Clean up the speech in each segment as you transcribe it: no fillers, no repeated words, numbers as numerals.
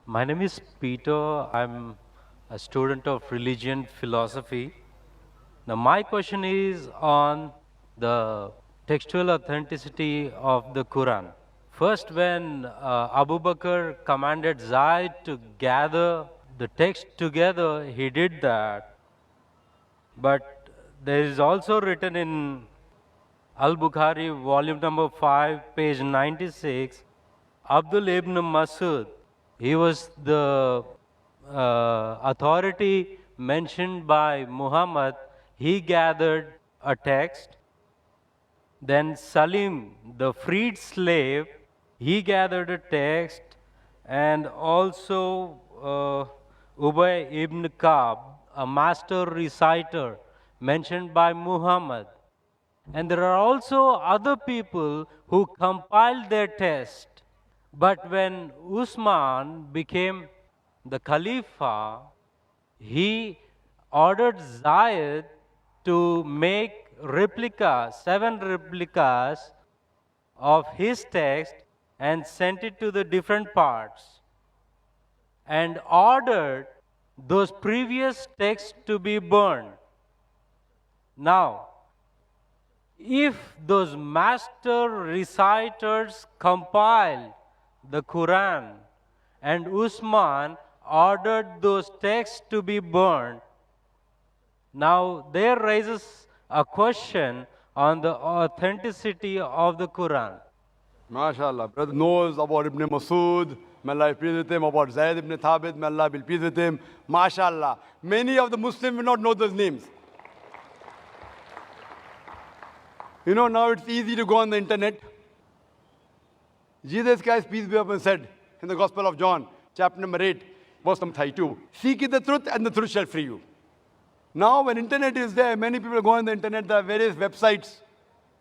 My name is Peter. I'm a student of religion philosophy. Now, my question is on the textual authenticity of the Quran. First, when Abu Bakr commanded Zaid to gather the text together, he did that. But there is also written in Al Bukhari, volume number 5, page 96, Abdul ibn Masud, he was the authority mentioned by Muhammad. He gathered a text. Then Salim, the freed slave, he gathered a text. And also Ubay ibn Ka'b, a master reciter mentioned by Muhammad. And there are also other people who compiled their text. But when Usman became the Khalifa, he ordered Zayed to make replicas, 7 replicas of his text and sent it to the different parts and ordered those previous texts to be burned. Now, if those master reciters compiled the Quran and Usman ordered those texts to be burned, now there rises a question on the authenticity of the Quran. MashaAllah. Brother knows about Ibn Masud, may Allah be pleased with him, about Zayd ibn Thabit, may Allah be pleased with him. MashaAllah. Many of the Muslims will not know those names. You know, now it's easy to go on the internet. Jesus Christ, peace be upon him, said in the Gospel of John, chapter number 8, verse number 32, seek ye the truth and the truth shall free you. Now, when internet is there, many people go on the internet, there are various websites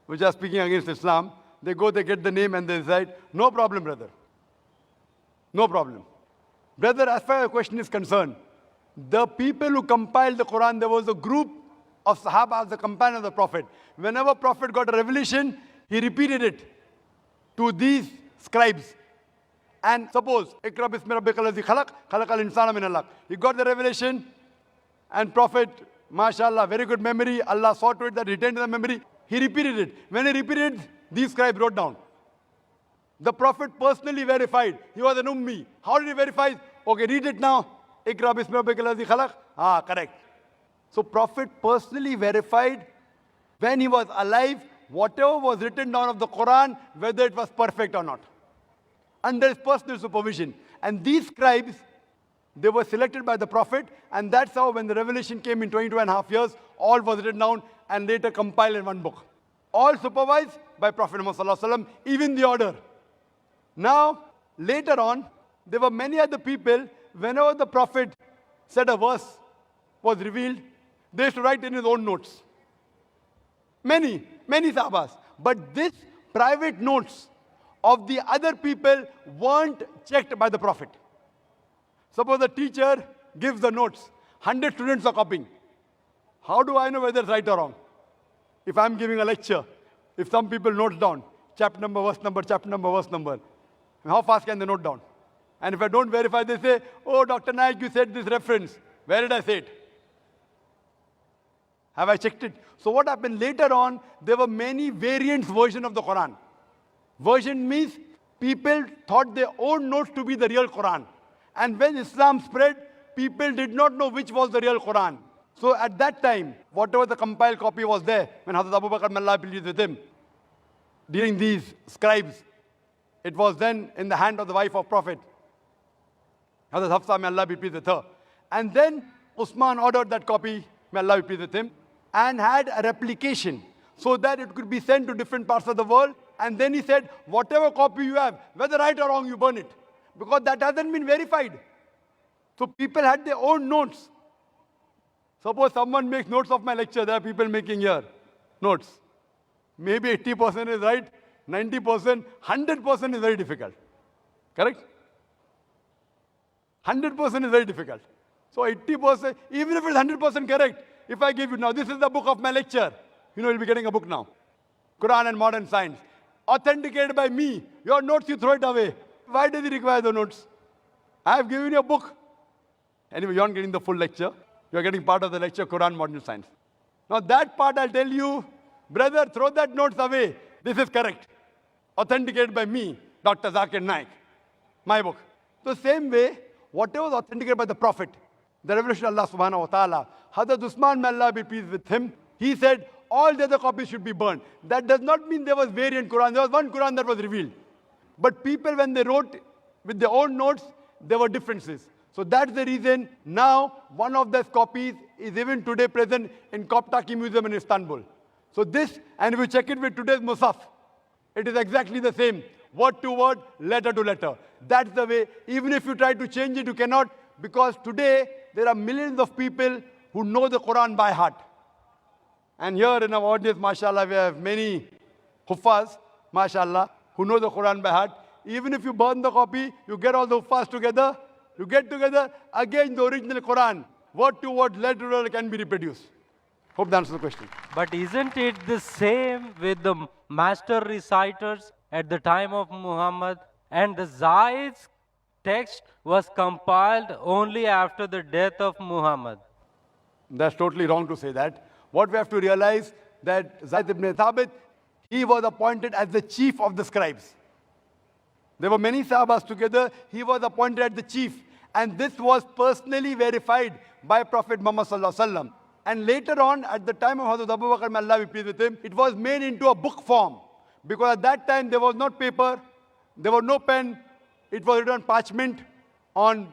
which are speaking against Islam. They go, they get the name and they decide, no problem, brother. No problem. Brother, as far as the question is concerned, the people who compiled the Quran, there was a group of Sahaba, the companion of the Prophet. Whenever Prophet got a revelation, he repeated it to these scribes. And suppose, Ikra bismi rabbika allazi khalaq, khalaqal insana min alaq. He got the revelation, and Prophet, mashallah, very good memory, Allah saw to it that retained the memory. He repeated it. When he repeated, these scribes wrote down. The Prophet personally verified. He was an ummi. How did he verify? Okay, read it now. Ikra bismi rabbika allazi khalaq. Ah, correct. So Prophet personally verified when he was alive, whatever was written down of the Quran, whether it was perfect or not. Under his personal supervision. And these scribes, they were selected by the Prophet, and that's how when the revelation came in 22.5 years, all was written down and later compiled in one book. All supervised by Prophet Muhammad, even the order. Now, later on, there were many other people, whenever the Prophet said a verse was revealed, they used to write in his own notes. Many sahabas. But this private notes of the other people weren't checked by the Prophet. Suppose the teacher gives the notes. 100 students are copying. How do I know whether it's right or wrong? If I'm giving a lecture, if some people note down, chapter number, verse number, chapter number, verse number, how fast can they note down? And if I don't verify, they say, oh, Dr. Naik, you said this reference. Where did I say it? Have I checked it? So what happened later on, there were many variants version of the Quran. Version means people thought their own notes to be the real Quran. And when Islam spread, people did not know which was the real Quran. So at that time, whatever the compiled copy was there, when Hazrat Abu Bakr, may Allah be pleased with him, during these scribes, it was then in the hand of the wife of Prophet, Hazrat Hafsa, may Allah be pleased with her. And then Usman ordered that copy, may Allah be pleased with him, and had a replication so that it could be sent to different parts of the world. And then he said, whatever copy you have, whether right or wrong, you burn it. Because that hasn't been verified. So people had their own notes. Suppose someone makes notes of my lecture, there are people making here notes. Maybe 80% is right, 90%, 100% is very difficult. Correct? 100% is very difficult. So 80%, even if it's 100% correct, if I give you now, this is the book of my lecture. You know, you'll be getting a book now. Qur'an and Modern Science. Authenticated by me. Your notes, you throw it away. Why does he require the notes? I have given you a book. Anyway, you aren't getting the full lecture. You are getting part of the lecture, Quran Modern Science. Now that part I'll tell you, brother, throw that notes away. This is correct. Authenticated by me, Dr. Zakir Naik. My book. The same way, whatever was authenticated by the Prophet, the revelation of Allah subhanahu wa ta'ala, Hazrat Usman, may Allah be pleased with him, he said, all the other copies should be burned. That does not mean there was variant Quran. There was one Quran that was revealed. But people, when they wrote with their own notes, there were differences. So that's the reason now one of those copies is even today present in Koptaki Museum in Istanbul. So this, and if you check it with today's Musaf, it is exactly the same. Word to word, letter to letter. That's the way. Even if you try to change it, you cannot, because today there are millions of people who know the Quran by heart. And here in our audience, mashallah, we have many huffaz, mashallah, who know the Quran by heart. Even if you burn the copy, you get all the huffaz together, you get together, again the original Quran, word to word, letter to letter can be reproduced. Hope that answers the question. But isn't it the same with the master reciters at the time of Muhammad? And the Zaid's text was compiled only after the death of Muhammad. That's totally wrong to say that. What we have to realize that Zaid ibn Thabit, he was appointed as the chief of the scribes. There were many Sahabas together. He was appointed as the chief. And this was personally verified by Prophet Muhammad sallallahu alaihi wasallam. And later on, at the time of Hazrat Abu Bakr, may Allah be pleased with him, it was made into a book form. Because at that time, there was not paper, there was no pen. It was written on parchment, on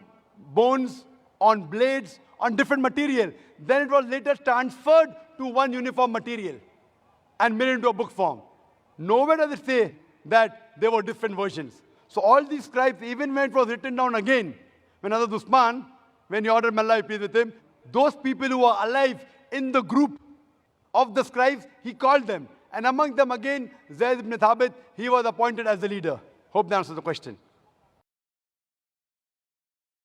bones, on blades, on different material. Then it was later transferred to one uniform material and made into a book form. Nowhere does it say that there were different versions. So all these scribes, even when it was written down again, when Hazrat Usman, when he ordered may Allah be pleased with him, those people who were alive in the group of the scribes, he called them. And among them again, Zayd ibn Thabit, he was appointed as the leader. Hope that answers the question.